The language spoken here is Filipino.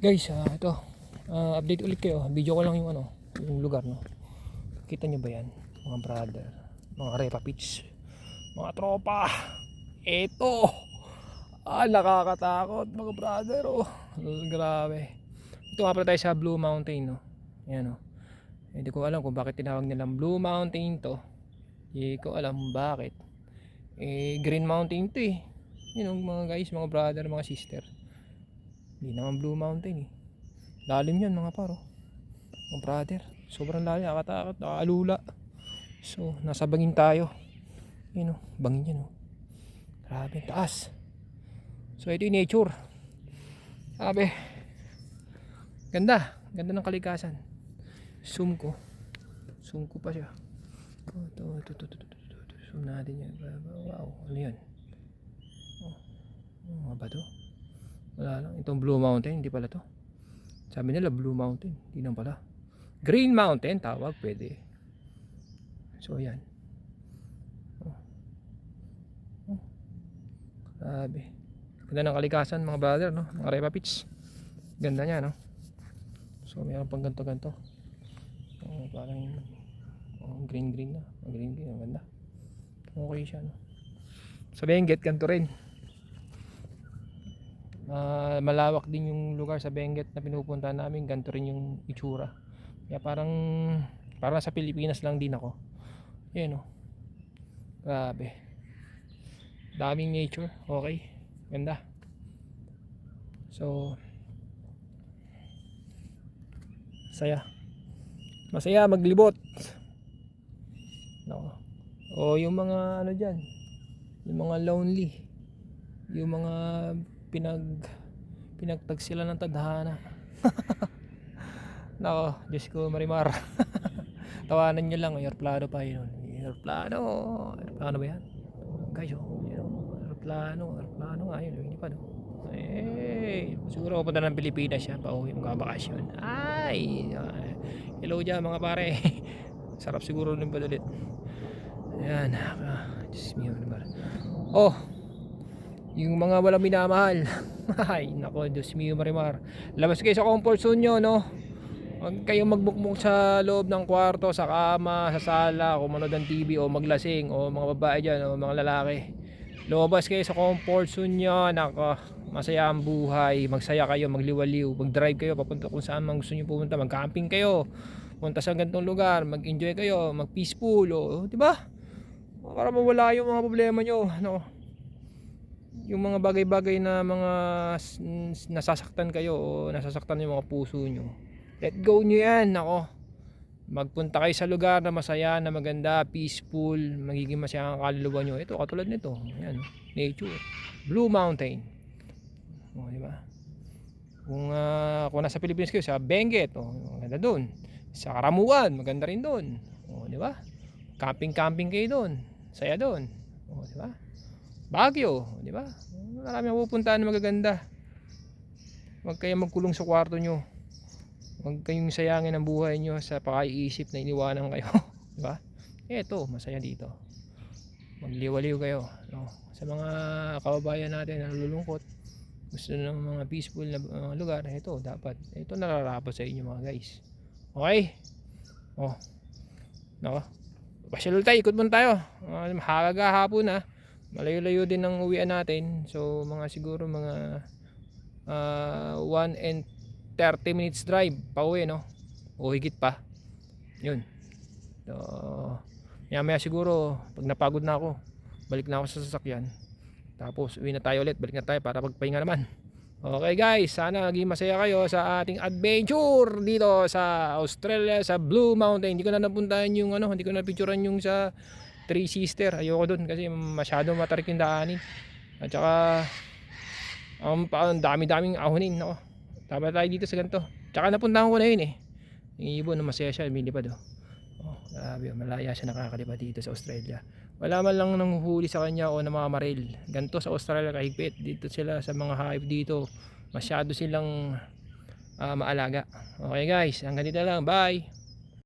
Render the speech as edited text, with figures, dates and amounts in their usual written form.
Guys, ito update ulit kayo. Video ko lang yung yung lugar, no. Kita nyo ba yan, mga brother, mga repa pitch, mga tropa? Ito, nakakatakot mga brother. Grabe. Ito nga pala tayo sa Blue Mountain, no. Yan, no. Hindi ko alam kung bakit tinawag nilang Blue Mountain to. Hindi ko alam bakit. Green Mountain to eh. Yun, mga guys, mga brother, mga sister. Hindi naman Blue Mountain eh. Lalim yan mga paro, mga brother. Sobrang lalim, nakatakot, nakaalula. So nasa bangin tayo. Yun o, bangin yan o. Grabe, taas. So ito yung nature. Sabi, ganda, ganda ng kalikasan. Zoom ko pa siya. Ito. Zoom natin yan. Wow, ano yan? Ano ba to? Wala lang, itong Blue Mountain, hindi pala to. Sabi nila Blue Mountain, hindi lang pala. Green Mountain tawag, pwede. So yan. Grabe. Ganda ng kalikasan mga brother, no? Mga repa pitch. Ganda niya, no? So mayroon pang ganto-ganto. Parang green na. Green, ang ganda. Okay siya, no? Sa Benguet, ganto rin. Malawak din yung lugar sa Benguet na pinupunta namin. Ganto rin yung itsura. Kaya parang sa Pilipinas lang din ako. Yan o. Grabe. Daming nature. Okay. Ganda. So masaya maglibot, no? O yung mga ano dyan, yung mga lonely, yung mga pinagtag sila ng tadhana. Nako, Diyos ko Marimar. Tawanan nyo lang, aeroplano pa yun. Aeroplano ba yan? Guys, aeroplano nga yun. Hindi pa, no? Siguro pupunta ng Pilipinas siya, pauwi magkabakasyon. Hello dyan mga pare. Sarap siguro nun pa ulit. Ayan, Diyos mio Marimar. Yung mga walang minamahal. Ay, nako, Diyos mio Marimar. Labas kayo sa comfort zone nyo, no? Huwag kayong magbukmok sa loob ng kwarto, sa kama, sa sala, kung manood ng TV o maglasing, o mga babae dyan, o mga lalaki. Lumabas kayo sa comfort zone nyo. Nako, masaya ang buhay. Magsaya kayo, magliwaliw, mag-drive kayo papunta kung saan man gusto nyo pumunta. Mag-camping kayo, punta sa ganitong lugar, mag-enjoy kayo, mag-peaceful, di ba? Para mawala yung mga problema nyo, no? Yung mga bagay-bagay na mga nasasaktan kayo o nasasaktan yung mga puso nyo, let go nyo yan. Nako, magpunta kayo sa lugar na masaya, na maganda, peaceful, magiging masaya ang kaluluwa nyo. Ito, katulad nito, yan, nature, Blue Mountain. Diba? Kung nasa Pilipinas kayo, sa Benguet, maganda dun. Sa Karamuan, maganda rin dun. Diba? Camping kayo dun, saya dun. Diba? Baguio, di ba? Marami ang pupuntahan na magaganda. Huwag kayong magkulong sa kwarto nyo. Huwag kayong sayangin ang buhay nyo sa pakaiisip na iniwanan kayo. Di ba? Eto, masaya dito. Magliwaliw kayo, no? Sa mga kababayan natin na nalulungkot, gusto ng mga peaceful na lugar, ito dapat. Ito nararapat sa inyo mga guys. Okay? Nako. Pasyal tayo, ikot muna tayo. Hagaga hapon na. Malayo-layo din ang uwian natin. So siguro mga 1 and 30 minutes drive pauwi, no? O higit pa. Yun. So maya siguro pag napagod na ako, balik na ako sa sasakyan. Tapos uwi na tayo ulit, balik na tayo para magpahinga naman. Okay guys, sana naging masaya kayo sa ating adventure dito sa Australia, sa Blue Mountain. Hindi ko na napuntahan yung hindi ko na picturean yung sa Three Sister. Ayoko dun kasi masyado matarik yung daanin. At saka ang dami-daming ahonin, no? Tama tayo dito sa ganito. Tsaka napuntahan ko na yun eh. Yung ibon, masaya siya, lumilipad. Grabe, malaya siya nakakalipad dito sa Australia. Wala man lang nanghuhuli sa kanya o namamaril. Ganito sa Australia kahigpit. Dito sila sa mga hayop dito, masyado silang maalaga. Okay guys, hanggang dito lang. Bye.